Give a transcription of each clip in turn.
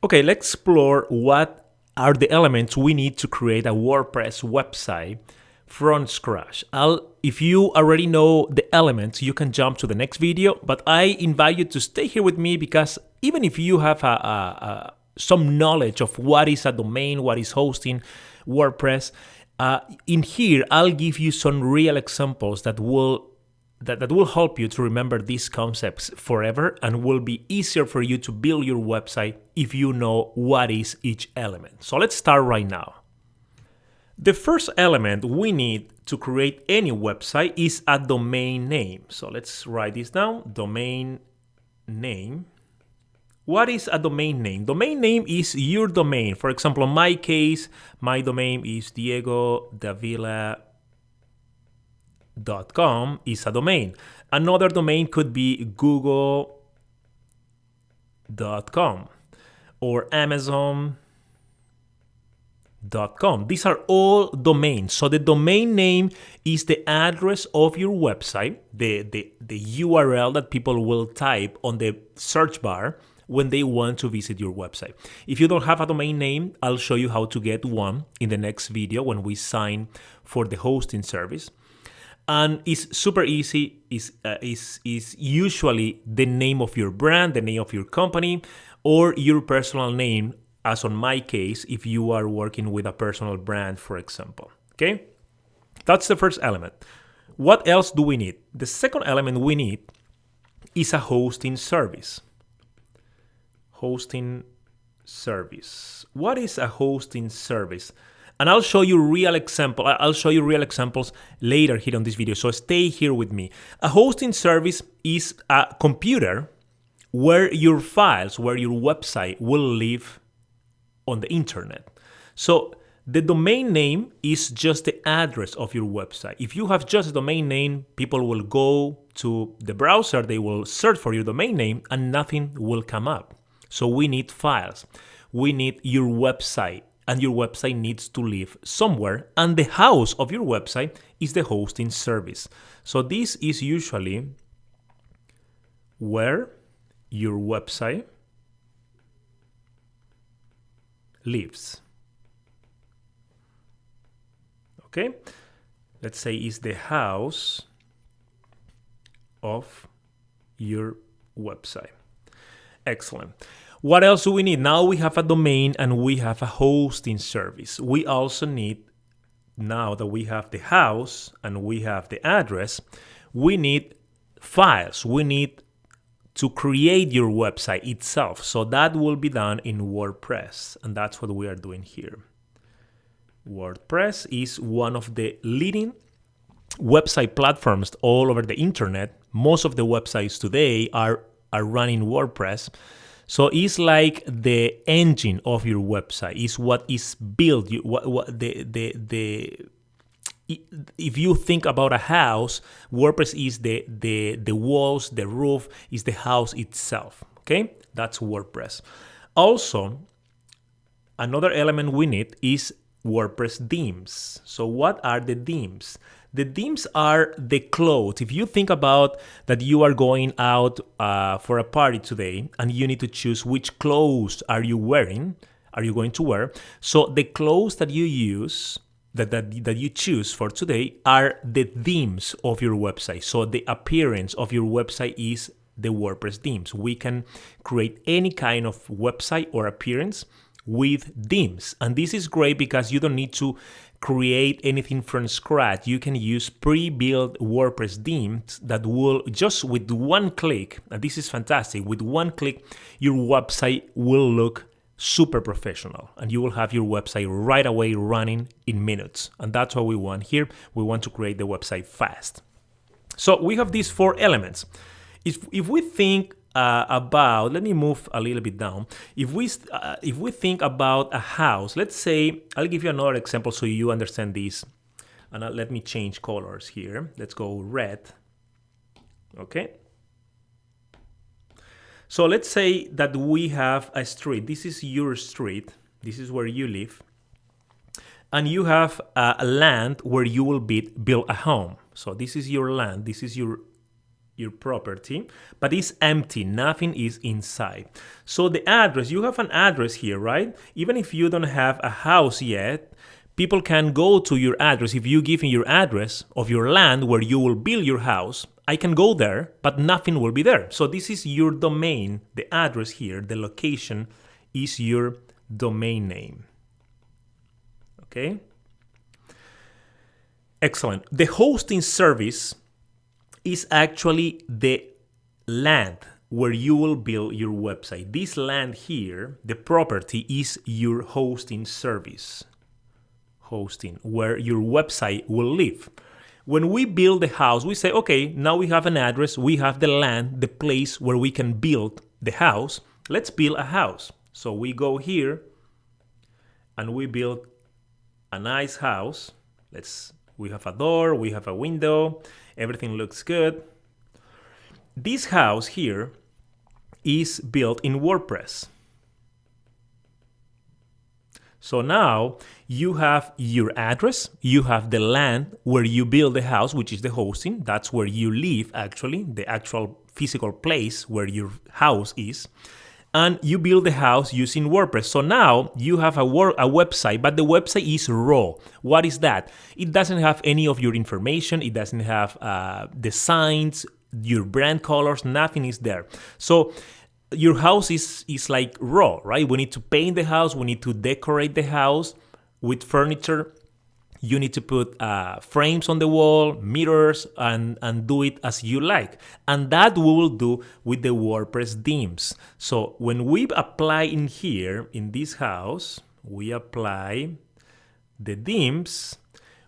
Okay, let's explore what are the elements we need to create a WordPress website from scratch. If you already know the elements, you can jump to the next video, but I invite you to stay here with me because even if you have some knowledge of what is a domain, what is hosting WordPress, in here I'll give you some real examples that will help you to remember these concepts forever and will be easier for you to build your website if you know what is each element. So let's start right now. The first element we need to create any website is a domain name. So let's write this down, domain name. What is a domain name? Domain name is your domain. For example, in my case, my domain is diegodavila.com is a domain. Another domain could be google.com or amazon.com. These are all domains. So the domain name is the address of your website, the URL that people will type on the search bar when they want to visit your website. If you don't have a domain name, I'll show you how to get one in the next video when we sign for the hosting service. And it's super easy. Is usually the name of your brand, the name of your company, or your personal name, as on my case, if you are working with a personal brand, for example. Okay? That's the first element. What else do we need? The second element we need is a hosting service. Hosting service. What is a hosting service? And I'll show you real examples later here on this video. So stay here with me. A hosting service is a computer where your files, where your website will live on the internet. So the domain name is just the address of your website. If you have just a domain name, people will go to the browser, they will search for your domain name and nothing will come up. So we need files. We need your website. And your website needs to live somewhere, and the house of your website is the hosting service. So this is usually where your website lives. Okay? Let's say it's the house of your website. Excellent. What else do we need? Now we have a domain and we have a hosting service. We also need, now that we have the house and we have the address, we need files. We need to create your website itself. So that will be done in WordPress. And that's what we are doing here. WordPress is one of the leading website platforms all over the internet. Most of the websites today are running WordPress. So it's like the engine of your website. It's what is built. If you think about a house, WordPress is the walls, the roof, is the house itself. Okay, that's WordPress. Also, another element we need is WordPress themes. So what are the themes? The themes are the clothes. If you think about that you are going out for a party today and you need to choose which clothes are you going to wear. So the clothes that you use, that you choose for today are the themes of your website. So the appearance of your website is the WordPress themes. We can create any kind of website or appearance with themes. And this is great because you don't need to create anything from scratch. You can use pre-built WordPress themes that will just with one click, and this is fantastic, with one click, your website will look super professional and you will have your website right away running in minutes. And that's what we want here. We want to create the website fast. So we have these four elements. If we think about, let me move a little bit down. If we think about a house, let's say, I'll give you another example so you understand this. And let me change colors here. Let's go red. Okay. So let's say that we have a street. This is your street. This is where you live. And you have a land where you will build a home. So this is your land. This is your your property, but it's empty, nothing is inside. So the address, you have an address here, right? Even if you don't have a house yet, people can go to your address. If you give me your address of your land where you will build your house, I can go there, but nothing will be there. So this is your domain. The address here, the location is your domain name. Okay? Excellent. The hosting service is actually the land where you will build your website. This land here, the property, is your hosting service. Hosting, where your website will live. When we build the house, we say, okay, now we have an address, we have the land, the place where we can build the house. Let's build a house. So we go here and we build a nice house. We have a door, we have a window, everything looks good. This house here is built in WordPress. So now you have your address, you have the land where you build the house, which is the hosting. That's where you live, actually, the actual physical place where your house is. And you build the house using WordPress. So now you have a website, but the website is raw. What is that? It doesn't have any of your information. It doesn't have the signs, your brand colors, nothing is there. So your house is like raw, right? We need to paint the house. We need to decorate the house with furniture. You need to put frames on the wall, mirrors, and do it as you like. And that we will do with the WordPress themes. So when we apply in here, in this house, we apply the themes,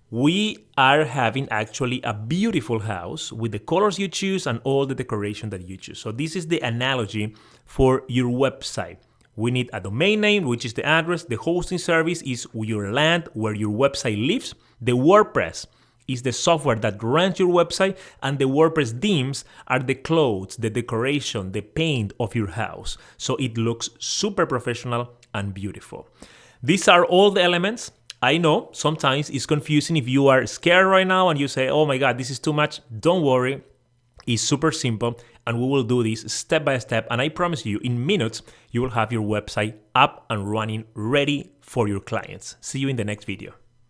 we are having actually a beautiful house with the colors you choose and all the decoration that you choose. So this is the analogy for your website. We need a domain name, which is the address. The hosting service is your land where your website lives. The WordPress is the software that runs your website, and the WordPress themes are the clothes, the decoration, the paint of your house. So it looks super professional and beautiful. These are all the elements. I know sometimes it's confusing if you are scared right now and you say, oh my God, this is too much. Don't worry. It's super simple, and we will do this step by step. And I promise you, in minutes, you will have your website up and running, ready for your clients. See you in the next video.